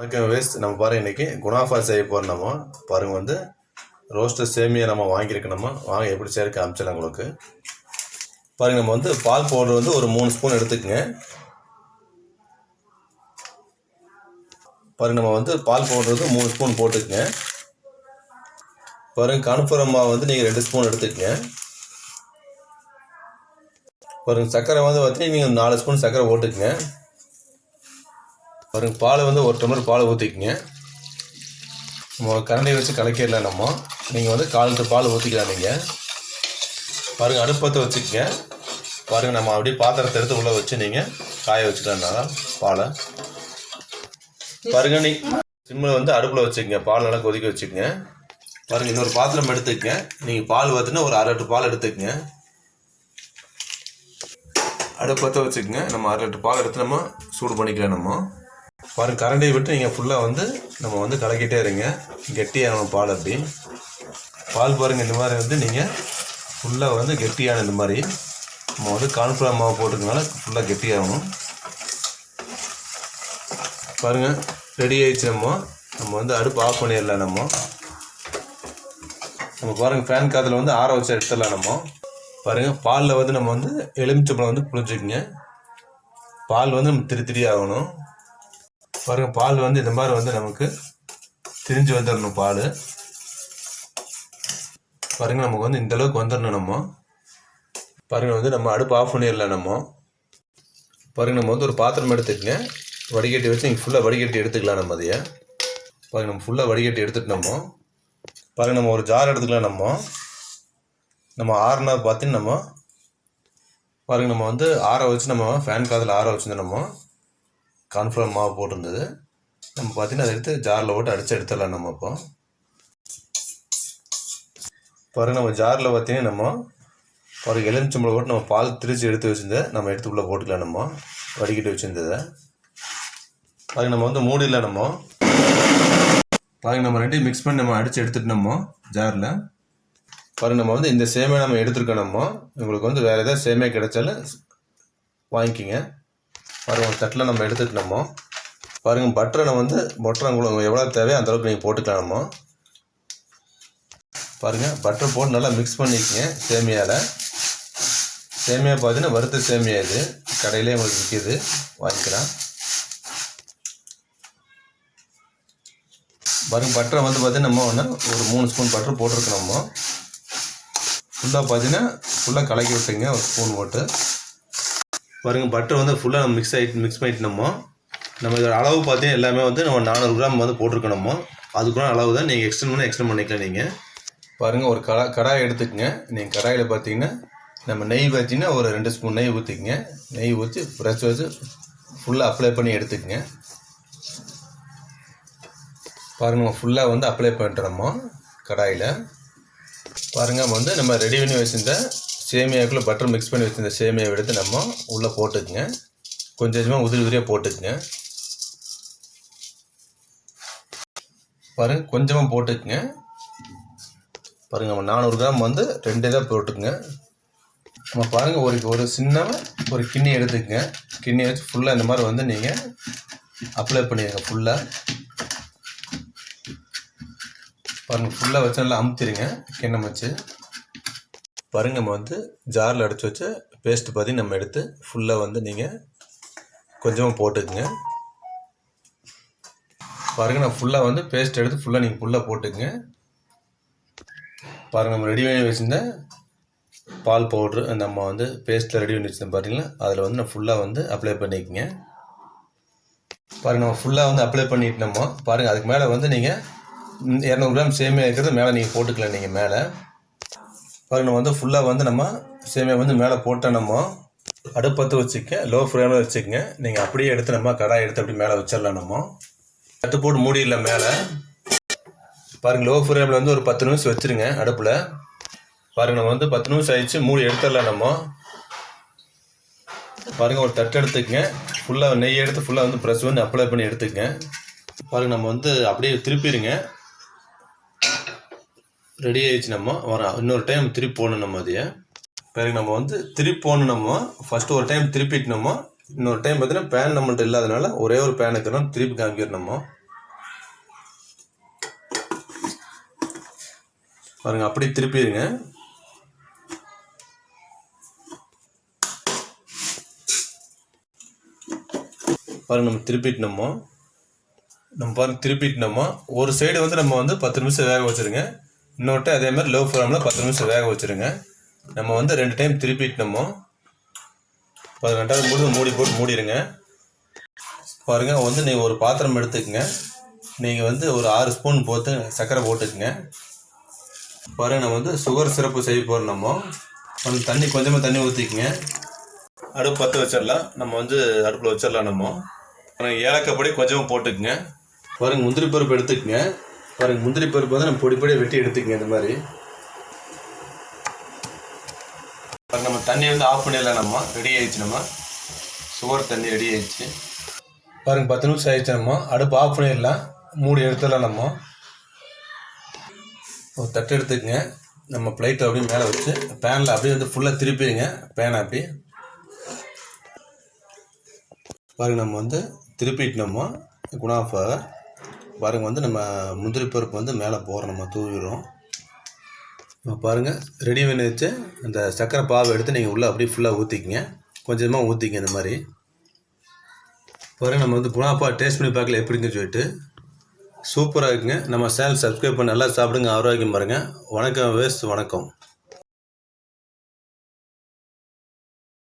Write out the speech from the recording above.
வணக்கம் வேஸ்ட். நம்ம பாருங்கள் இன்றைக்கி குனாஃபா செய்ய போகிறோம். நம்ம பாருங்கள் வந்து ரோஸ்ட்டு சேமியா நம்ம வாங்கியிருக்கோம். நம்ம வாங்க எப்படி சேர்க்க காமிச்சிடலாம் உங்களுக்கு. பாருங்கள், நம்ம வந்து பால் பவுடர் வந்து ஒரு 3 ஸ்பூன் எடுத்துக்கங்க. பாருங்கள், நம்ம வந்து பால் பவுடர் வந்து 3 ஸ்பூன் போட்டுக்குங்க. பாருங்கள், கார்ன்ஃப்ளவர் மாவு வந்து நீங்கள் 2 ஸ்பூன் எடுத்துக்கங்க. பாருங்கள், சர்க்கரை வந்து பார்த்தீங்கன்னா நீங்கள் 4 ஸ்பூன் சர்க்கரை போட்டுக்குங்க. பாருங்கள், பால் வந்து 1 டம்ளர் பால் ஊற்றிக்குங்க. நம்ம கரண்டியை வச்சு கலக்கிடலாம். நீங்கள் வந்து 1/4 லிட்டர் பால் ஊற்றிக்கலாம். நீங்கள் பாருங்கள், அடுப்பத்தை வச்சுக்கங்க. பாருங்கள், நம்ம அப்படியே பாத்திரத்தை எடுத்து உள்ளே வச்சு நீங்கள் காய வச்சுக்கலாம் பாலை. பாருங்கள், சிம்மில் வந்து அடுப்பில் வச்சுக்கங்க. பால் நல்லா கொதிக்க வச்சுக்கங்க. பாருங்கள், இன்னொரு பாத்திரம் எடுத்துக்கங்க. நீங்கள் பால் பார்த்தீங்கன்னா ஒரு 1/2 லிட்டர் பால் எடுத்துக்கங்க. அடுப்பத்தை வச்சுக்கங்க. நம்ம 1/2 லிட்டர் பால் எடுத்து நம்ம சூடு பண்ணிக்கலாம். பாருங்கள், கரண்டியை விட்டு நீங்கள் ஃபுல்லாக வந்து நம்ம வந்து கலக்கிட்டே இருங்க. கெட்டியாகணும் பால். அப்படி பால் பாருங்கள், இந்த மாதிரி வந்து நீங்கள் ஃபுல்லாக வந்து கெட்டியான இந்த மாதிரி நம்ம வந்து கார்ன்ஃப்ளவர் மாவு போட்டுக்கனால ஃபுல்லாக கெட்டியாகணும். பாருங்கள், ரெடி ஆகிடுச்சு. நம்ம வந்து அடுப்பு ஆஃப் பண்ணிடலாம். நம்ம பாருங்கள், ஃபேன் காற்றுல வந்து ஆற வச்சு எடுத்துடலாம். பாருங்கள், பாலில் வந்து நம்ம வந்து எலுமிச்சம்பழம் வந்து புளிஞ்சுக்குங்க. பால் வந்து நம்ம திரி ஆகணும். பாருங்கள், பால் வந்து இந்த மாதிரி வந்து நமக்கு திரிஞ்சு வந்துடணும் பால். பாருங்கள், நமக்கு வந்து இந்தளவுக்கு வந்துடணும். பாருங்கள், வந்து நம்ம அடுப்பு ஆஃப் பண்ணிடலாம். பாருங்கள், நம்ம வந்து ஒரு பாத்திரம் எடுத்துக்கங்க. வடிகட்டி வச்சு நீங்கள் ஃபுல்லாக வடிகட்டி எடுத்துக்கலாம். நம்ம அதையே பாருங்கள், நம்ம ஃபுல்லாக வடிகட்டி எடுத்துட்டு பாருங்கள், நம்ம ஒரு ஜார் எடுத்துக்கலாம். நம்ம ஆறுனா பார்த்தீங்கன்னா பாருங்கள், நம்ம வந்து ஆற வச்சு நம்ம ஃபேன் காதில் ஆற வச்சுருந்தோம். கார்ன்ஃப்ளவர் மாவு போட்டிருந்தது. நம்ம பார்த்தீங்கன்னா அதை எடுத்து ஜாரில் போட்டு அடித்து எடுத்துடலாம். இப்போ பாருங்கள், நம்ம ஜாரில் பார்த்தீங்கன்னா பாருங்கள் எலுமிச்சம்பழம் போட்டு நம்ம பால் திரிச்சு எடுத்து வச்சுருந்ததை நம்ம எடுத்து உள்ளே போட்டுக்கலாம். வடிகட்டி வச்சுருந்ததை பாருங்கள், நம்ம வந்து மூடியில் பாருங்கள் நம்ம ரெண்டையும் மிக்ஸ் பண்ணி நம்ம அடித்து எடுத்துட்டோம் ஜாரில். பாருங்கள், நம்ம வந்து இந்த சேமியா நம்ம எடுத்துருக்கோம். உங்களுக்கு வந்து வேறு ஏதாவது சேமியா கிடைச்சாலும் வாங்கிக்கிங்க. பாருங்கள், ஒரு தட்டில் நம்ம எடுத்துக்கிட்டோமோ. பாருங்கள், பட்டரை வந்து உங்களுக்கு எவ்வளோ தேவையோ அந்தளவுக்கு நீங்கள் போட்டுக்கலாம். பாருங்கள், பட்டர் போட்டு நல்லா மிக்ஸ் பண்ணிக்கங்க. சேமியாவில் சேமியா பார்த்தீங்கன்னா வறுத்த சேமியா இது கடையிலே உங்களுக்கு விற்கிது, வாங்கிக்கலாம். பாருங்கள், பட்டரை வந்து பார்த்தீங்கன்னா நம்ம ஒரு 3 ஸ்பூன் பட்டர் போட்டிருக்கோம். ஃபுல்லாக பார்த்தீங்கன்னா ஃபுல்லாக கலக்கி விட்டுங்க ஒரு ஸ்பூன் போட்டு. பாருங்கள், பட்டர் வந்து ஃபுல்லாக நம்ம மிக்ஸ் பண்ணிட்டு நம்ம இதோட அளவு பார்த்தீங்கன்னா எல்லாமே வந்து நம்ம 400 கிராம் வந்து போட்டிருக்கோம். அதுக்குள்ள அளவு தான். நீங்கள் எக்ஸ்டெண்ட் பண்ணிக்கலாம். நீங்கள் பாருங்கள், ஒரு கடாய் எடுத்துக்கங்க. நீங்கள் கடாயில் பார்த்தீங்கன்னா நம்ம நெய் பார்த்தீங்கன்னா ஒரு 2 ஸ்பூன் நெய் ஊற்றிக்கங்க. நெய் ஊற்றி ப்ரெஷ் வச்சு ஃபுல்லாக அப்ளை பண்ணி எடுத்துக்கங்க. பாருங்கள், நம்ம ஃபுல்லாக வந்து அப்ளை பண்ணுறோம் கடாயில். பாருங்கள், நம்ம வந்து நம்ம ரெடி பண்ணி வச்சுருந்த சேமியாவுக்குள்ளே பட்டர் மிக்ஸ் பண்ணி வச்சுருந்த சேமியாவை எடுத்து நம்ம உள்ளே போட்டுக்குங்க. கொஞ்சமாக உதிரியாக போட்டுக்குங்க. பாருங்கள், கொஞ்சமாக போட்டுக்குங்க. பாருங்கள், நம்ம 400 கிராம் வந்து 2 இதாக போட்டுக்குங்க. நம்ம பாருங்கள், ஒரு சின்ன ஒரு கிண்ணி எடுத்துக்கங்க. கிண்ணி வச்சு ஃபுல்லாக இந்த மாதிரி வந்து நீங்கள் அப்ளை பண்ணிடுங்க. ஃபுல்லாக பாருங்கள், ஃபுல்லாக வச்சு நல்லா அமுத்திடுங்க கிண்ணம் வச்சு. பாருங்கள், நம்ம வந்து ஜாரில் அடைச்சி வச்ச பேஸ்ட்டு பார்த்தீங்கன்னா நம்ம எடுத்து ஃபுல்லாக வந்து நீங்கள் கொஞ்சமாக போட்டுக்குங்க. பாருங்கள், நான் ஃபுல்லாக வந்து பேஸ்ட் எடுத்து ஃபுல்லாக நீங்கள் ஃபுல்லாக போட்டுக்குங்க. பாருங்கள், நம்ம ரெடி பண்ணி வச்சுருந்த பால் பவுட்ரு நம்ம வந்து பேஸ்ட்டில் ரெடி பண்ணி வச்சுருந்தோம் பார்த்தீங்களா, அதில் வந்து நான் ஃபுல்லாக வந்து அப்ளை பண்ணிக்கோங்க. பாருங்கள், நம்ம ஃபுல்லாக வந்து அப்ளை பண்ணிட்டு பாருங்கள், அதுக்கு மேலே வந்து நீங்கள் 200 கிராம் சேமியா இருக்கிறது மேலே நீங்கள் போட்டுக்கலாம். நீங்கள் மேலே பாருங்கள், நம்ம வந்து ஃபுல்லாக வந்து நம்ம சேமியா வந்து மேலே போட்டோம். அடுப்பத்து வச்சுக்க, லோ ஃப்ளேமில் வச்சுக்கங்க. நீங்கள் அப்படியே எடுத்து நம்ம கடாய் எடுத்து அப்படி மேலே வச்சிடலாம். தட்டு போட்டு மூடிடலாம் மேலே. பாருங்கள், லோ ஃப்ளேமில் வந்து ஒரு 10 நிமிஷம் வச்சுருங்க அடுப்பில். பாருங்கள், நம்ம வந்து 10 நிமிஷம் ஆயிடுச்சு, மூடி எடுத்துடலாம். பாருங்கள், ஒரு தட்டு எடுத்துக்கங்க. ஃபுல்லாக நெய் எடுத்து ஃபுல்லாக வந்து ப்ரெஷ் வந்து அப்ளை பண்ணி எடுத்துக்கங்க. பாருங்கள், நம்ம வந்து அப்படியே திருப்பிடுங்க. ரெடி ஆகிடுச்சு. இன்னொரு டைம் திருப்பி போடணும். அதையே பாருங்க, நம்ம வந்து திருப்பி போடணும். ஃபஸ்ட்டு ஒரு டைம் திருப்பிட்டோமோ, இன்னொரு டைம் பார்த்தீங்கன்னா பேன் நம்மள்ட்ட இல்லாதனால ஒரே ஒரு பேன் இருக்கிறோம் திருப்பி காமிக்கிறோம். பாருங்கள் அப்படி திருப்பிடுங்க. பாருங்கள் நம்ம திருப்பிட்டோமோ ஒரு சைடு வந்து நம்ம வந்து 10 நிமிஷம் வேக வச்சுருங்க. இன்னொட்டு அதே மாதிரி லோ ஃப்ளேமில் 10 நிமிஷம் வேக வச்சுருங்க. நம்ம வந்து 2 டைம் திருப்பிட்டோமோ 2வது மூடி போட்டு மூடிடுங்க. பாருங்கள் வந்து நீங்கள் ஒரு பாத்திரம் எடுத்துக்கங்க. நீங்கள் வந்து ஒரு 6 ஸ்பூன் போட்டு சர்க்கரை போட்டுக்குங்க. பாருங்கள் நம்ம வந்து சுகர் சிரப்பு செய்ய போகிறோம். நம்ம தண்ணி கொஞ்சமாக தண்ணி ஊற்றிக்குங்க. அடுப்பு பற்ற வச்சிடலாம். நம்ம வந்து அடுப்பில் வச்சிடலாம். நம்ம ஏலக்காய் பொடி கொஞ்சமாக போட்டுக்குங்க. பாருங்கள் முந்திரி பருப்பு எடுத்துக்கங்க. பாருங்கள் முந்திரி பருப்பு வந்து நம்ம பொடி பொடியாக வெட்டி எடுத்துக்கங்க. இந்த மாதிரி பாருங்கள் நம்ம தண்ணி வந்து ஆஃப் பண்ணிடலாம். நம்ம ரெடி ஆயிடுச்சு. நம்ம சுகர் தண்ணி ரெடி ஆயிடுச்சு. பாருங்கள் 10 நிமிஷம் ஆயிடுச்சு. நம்ம அடுப்பு ஆஃப் பண்ணிடலாம். மூடி எடுத்துடலாம். நம்ம ஒரு தட்டு எடுத்துக்கங்க. நம்ம பிளேட்டை அப்படியே மேலே வச்சு பேனில் அப்படியே வந்து ஃபுல்லாக திருப்பிடுங்க. பேனை அப்படி பாருங்கள் நம்ம வந்து திருப்பிட்டோமோ குணாஃபை. பாருங்கள் வந்து நம்ம முந்திரி பருப்பு வந்து மேலே போகிறோம். நம்ம தூவிடுறோம். பாருங்கள் ரெடி பண்ணி வச்சு அந்த சர்க்கரை பாவை எடுத்து நீங்கள் உள்ளே அப்படியே ஃபுல்லாக ஊற்றிக்கிங்க. கொஞ்சமாக ஊற்றிங்க. இந்த மாதிரி பாருங்கள் நம்ம வந்து குணாஃபா டேஸ்ட் பண்ணி பார்க்கல எப்படின்னு சொல்லிட்டு சூப்பராக இருக்குங்க. நம்ம சேனல் சப்ஸ்கிரைப் பண்ணி நல்லா சாப்பிடுங்க. ஆரோக்கியம் பாருங்கள். வணக்கம். வணக்கம்.